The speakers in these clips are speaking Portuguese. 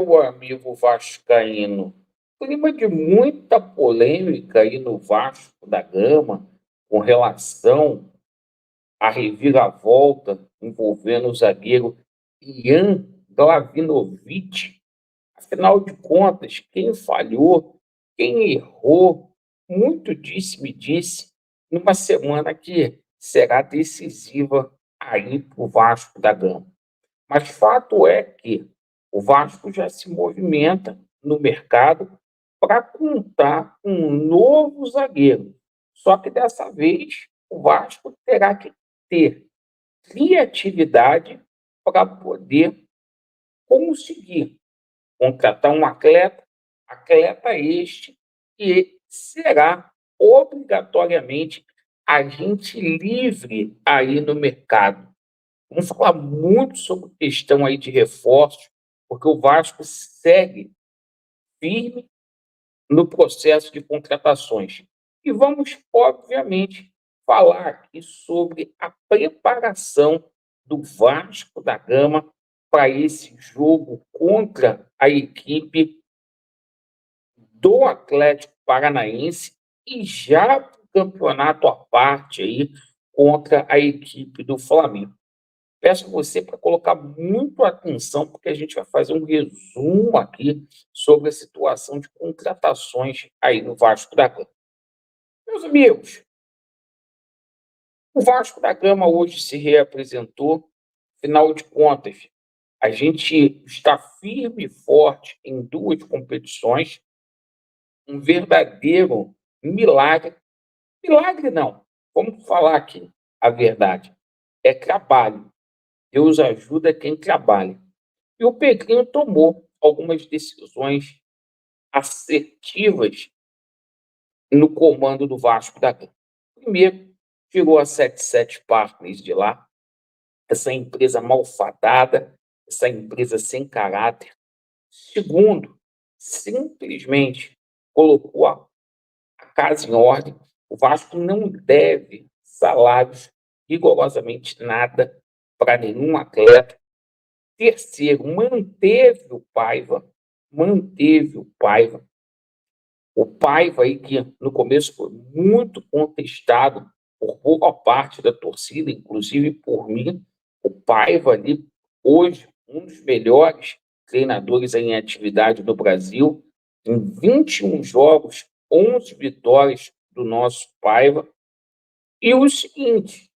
meu amigo vascaíno, clima de muita polêmica aí no Vasco da Gama com relação à reviravolta envolvendo o zagueiro Ian Glavinovic. Afinal de contas, quem falhou, quem errou, muito disse-me-disse, numa semana que será decisiva aí para o Vasco da Gama. Mas fato é que o Vasco já se movimenta no mercado para contar com um novo zagueiro. Só que dessa vez o Vasco terá que ter criatividade para poder conseguir contratar um atleta este que será obrigatoriamente agente livre aí no mercado. Vamos falar muito sobre questão aí de reforços, porque o Vasco segue firme no processo de contratações. E vamos, obviamente, falar aqui sobre a preparação do Vasco da Gama para esse jogo contra a equipe do Atlético Paranaense e já para o campeonato à parte aí contra a equipe do Flamengo. Peço a você para colocar muito atenção, porque a gente vai fazer um resumo aqui sobre a situação de contratações aí no Vasco da Gama. Meus amigos, o Vasco da Gama hoje se reapresentou. Afinal de contas, a gente está firme e forte em duas competições. Um verdadeiro milagre. Milagre não, vamos falar aqui a verdade. É trabalho. Deus ajuda quem trabalha. E o Pedrinho tomou algumas decisões assertivas no comando do Vasco da Gama. Primeiro, tirou a 77 Partners de lá, essa empresa malfadada, essa empresa sem caráter. Segundo, simplesmente colocou a casa em ordem. O Vasco não deve salários, rigorosamente nada, para nenhum atleta. Terceiro, manteve o Paiva. O Paiva aí que no começo foi muito contestado por boa parte da torcida, inclusive por mim. O Paiva ali, hoje, um dos melhores treinadores em atividade no Brasil. Em 21 jogos, 11 vitórias do nosso Paiva. E o seguinte,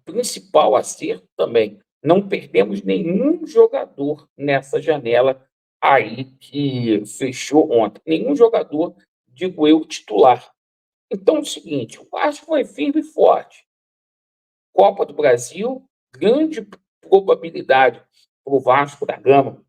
principal acerto também, não perdemos nenhum jogador nessa janela aí que fechou ontem. Nenhum jogador, digo eu, titular. Então é o seguinte, o Vasco foi firme e forte. Copa do Brasil, grande probabilidade para o Vasco da Gama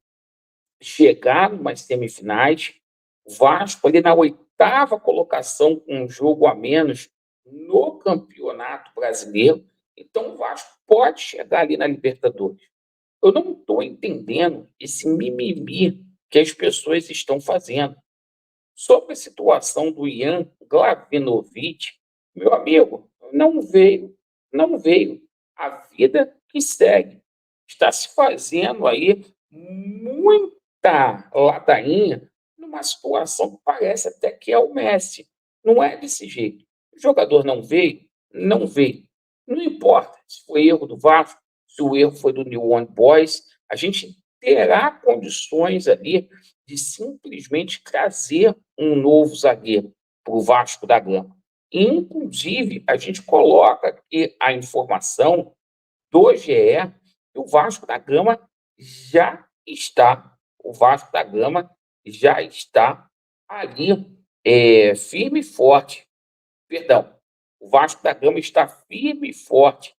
chegar umas semifinais. O Vasco ali na oitava colocação com um jogo a menos no Campeonato Brasileiro. Então o Vasco pode chegar ali na Libertadores. Eu não estou entendendo esse mimimi que as pessoas estão fazendo. Sobre a situação do Ian Glavinovic, meu amigo, não veio. A vida que segue. Está se fazendo aí muita ladainha numa situação que parece até que é o Messi. Não é desse jeito. O jogador não veio, não veio. Não importa se foi erro do Vasco, se o erro foi do New One Boys, a gente terá condições ali de simplesmente trazer um novo zagueiro para o Vasco da Gama. Inclusive, a gente coloca aqui a informação do GE que o Vasco da Gama já está ali firme e forte. Perdão, o Vasco da Gama está firme e forte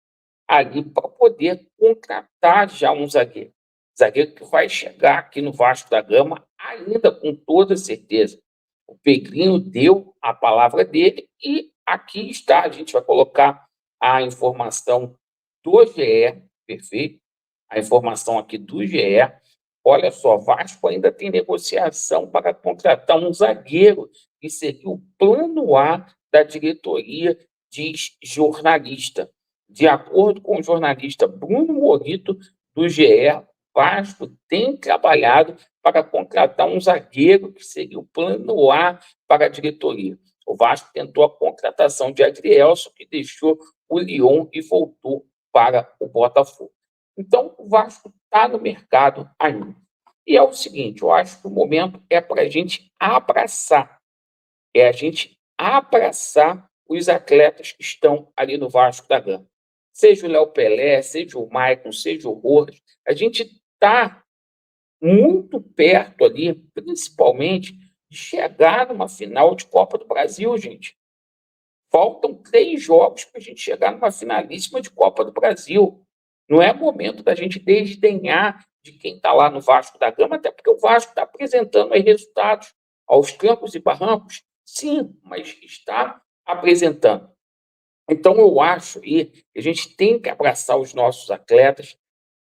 ali para poder contratar já um zagueiro. Zagueiro que vai chegar aqui no Vasco da Gama ainda com toda certeza. O Pedrinho deu a palavra dele e aqui está, a gente vai colocar a informação do GE, perfeito? A informação aqui do GE. Olha só, Vasco ainda tem negociação para contratar um zagueiro, que seria o plano A da diretoria, diz jornalista. De acordo com o jornalista Bruno Morito, do GE, Vasco tem trabalhado para contratar um zagueiro, que seria o plano A para a diretoria. O Vasco tentou a contratação de Adrielson, que deixou o Lyon e voltou para o Botafogo. Então, o Vasco está no mercado ainda. E é o seguinte, eu acho que o momento é para a gente abraçar, os atletas que estão ali no Vasco da Gama. Seja o Léo Pelé, seja o Maicon, seja o Rojas, a gente está muito perto ali, principalmente, de chegar numa final de Copa do Brasil, gente. Faltam 3 jogos para a gente chegar numa finalíssima de Copa do Brasil. Não é momento da gente desdenhar de quem está lá no Vasco da Gama, até porque o Vasco está apresentando aí resultados aos trancos e barrancos. Sim, mas está apresentando. Então, eu acho que a gente tem que abraçar os nossos atletas,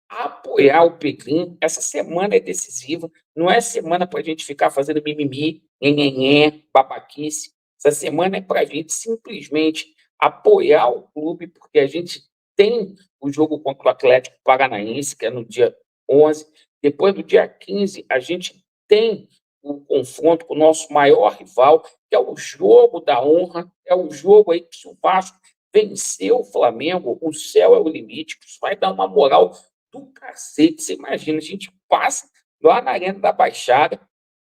apoiar o Pedrinho. Essa semana é decisiva, não é semana para a gente ficar fazendo mimimi, nhenhenhé, babaquice. Essa semana é para a gente simplesmente apoiar o clube, porque a gente tem o jogo contra o Atlético Paranaense, que é no dia 11. Depois, do dia 15, a gente tem o confronto com o nosso maior rival, que é o jogo da honra, é o jogo aí que, se o Vasco vencer o Flamengo, o céu é o limite, que isso vai dar uma moral do cacete. Você imagina, a gente passa lá na Arena da Baixada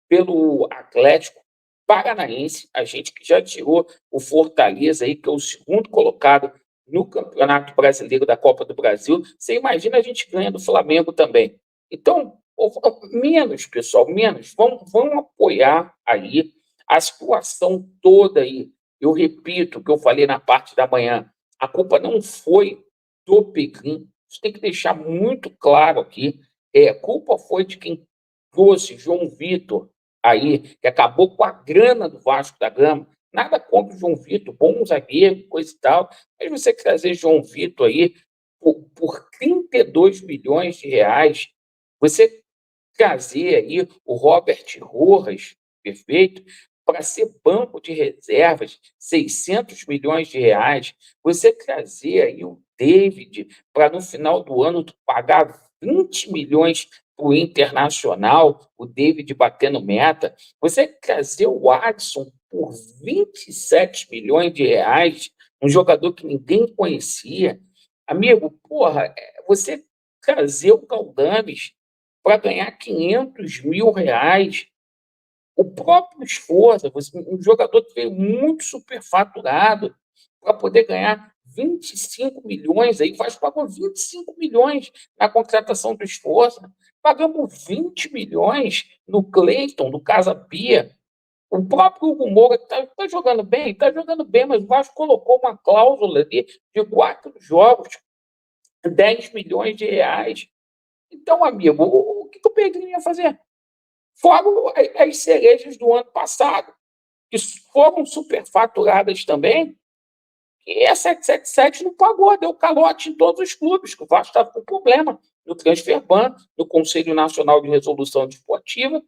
pelo Atlético Paranaense, a gente que já tirou o Fortaleza aí, que é o segundo colocado no Campeonato Brasileiro da Copa do Brasil. Você imagina, a gente ganha do Flamengo também. Então, menos, pessoal, menos. Vamos apoiar aí a situação toda aí. Eu repito o que eu falei na parte da manhã. A culpa não foi do Pedrinho. Isso tem que deixar muito claro aqui. A culpa foi de quem trouxe João Vitor aí, que acabou com a grana do Vasco da Gama. Nada contra o João Vitor, bom zagueiro, coisa e tal. Mas você trazer João Vitor aí por 32 milhões de reais, você trazer aí o Robert Rojas, perfeito, para ser banco de reservas, 600 milhões de reais, você trazer aí o David para no final do ano tu pagar 20 milhões para o Internacional, o David batendo meta, você trazer o Adson por 27 milhões de reais, um jogador que ninguém conhecia. Amigo, porra, você trazer o Galdames para ganhar 500 mil reais. O próprio esforço, um jogador que veio muito superfaturado para poder ganhar 25 milhões, aí faz pagou 25 milhões na contratação do esforço. Pagamos 20 milhões no Cleiton, do Casa Pia. O próprio Hugo Moura está jogando bem, mas o Vasco colocou uma cláusula ali de 4 jogos, 10 milhões de reais. Então, amigo, o que o Pedrinho ia fazer? Fora as cerejas do ano passado, que foram superfaturadas também, e a 777 não pagou, deu calote em todos os clubes, que o Vasco estava com problema no Transferban, no Conselho Nacional de Resolução Desportiva.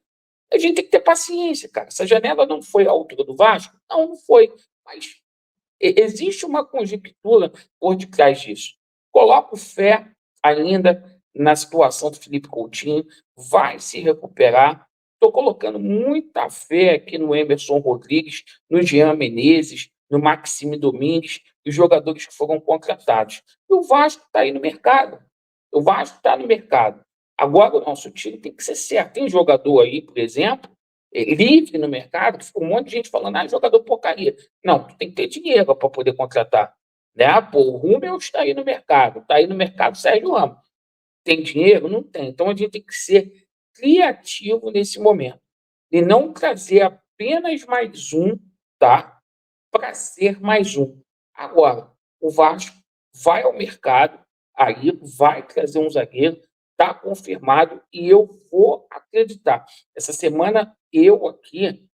A gente tem que ter paciência, cara. Essa janela não foi à altura do Vasco? Não foi. Mas existe uma conjectura por detrás disso. Coloco fé ainda na situação do Felipe Coutinho, vai se recuperar. Estou colocando muita fé aqui no Emerson Rodrigues, no Jean Menezes, no Maxime Domingues, os jogadores que foram contratados. E o Vasco está aí no mercado. O Vasco está no mercado. Agora, o nosso time tem que ser certo. Tem jogador aí, por exemplo, livre no mercado, que ficou um monte de gente falando, jogador porcaria. Não, tu tem que ter dinheiro para poder contratar. Né? Pô, o Rúmeus está aí no mercado. Está aí no mercado o Sérgio Ramos. Tem dinheiro? Não tem. Então, a gente tem que ser criativo nesse momento. E não trazer apenas mais um, tá? Para ser mais um. Agora, o Vasco vai ao mercado, aí vai trazer um zagueiro, está confirmado, e eu vou acreditar. Essa semana, eu aqui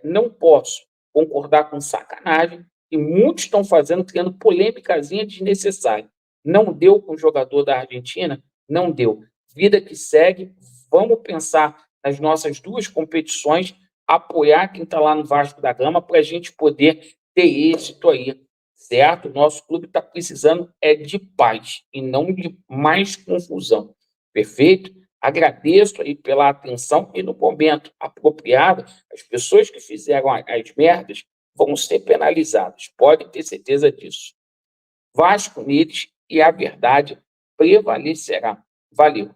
não posso concordar com sacanagem, e muitos estão fazendo, criando polêmicazinha desnecessária. Não deu com o jogador da Argentina? Não deu. Vida que segue, vamos pensar nas nossas 2 competições, apoiar quem está lá no Vasco da Gama para a gente poder ter êxito aí, certo? Nosso clube está precisando de paz e não de mais confusão. Perfeito? Agradeço aí pela atenção e no momento apropriado, as pessoas que fizeram as merdas vão ser penalizadas, podem ter certeza disso. Vasco neles e a verdade prevalecerá. Valeu.